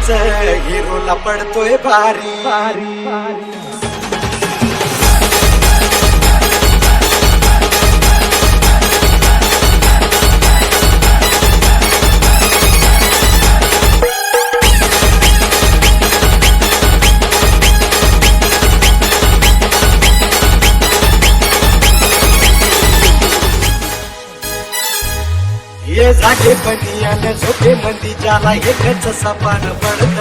सरपंच हिरोला पडतोय भारी भारी ये जागे पनियाने झोपे मंदी ज्याला एकच सपान पडत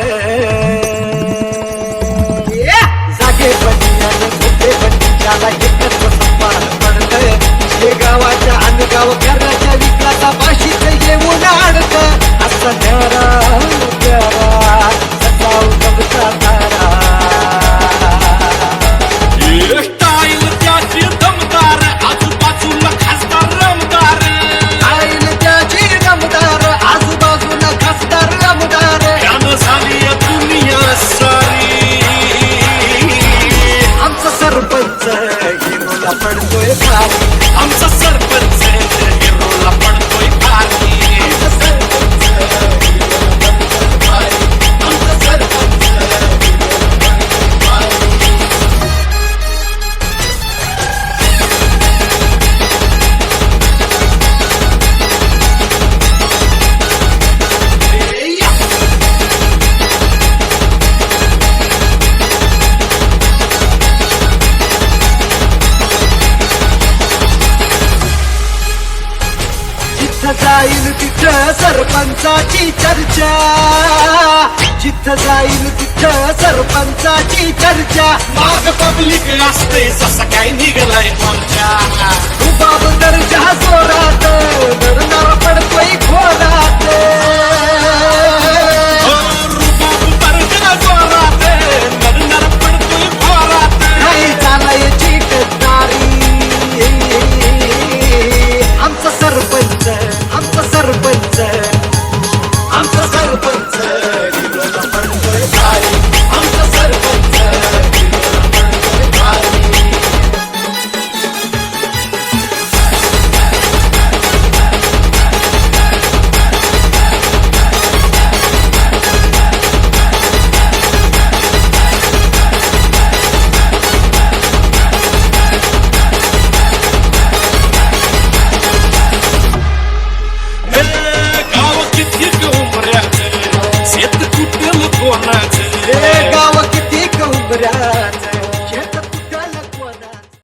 जागे पनियाने झोपे मंदी ज्याला एकच सपान पडत हे गावाच्या अनगाव घराच्या विकासा पाशीत येऊन अडत असं न्यारा प्यारा सजाऊ गमचा तारा स्टाईल त्याची दमदार आजूबाजूला खासदार रमदार आजूबाजूला खासदार रमदार त्यानं झाली दुनिया सारी आमचा सरपंच हिरोला पडतोय भारी आमचा सरपंच हिरोला पडतोय भारी जाईल तिथं सरपंचाची चर्चा जिथं जाईल तिथं सरपंचाची चर्चा माग पब्लिक असते जसं काय निघलाय तुमच्या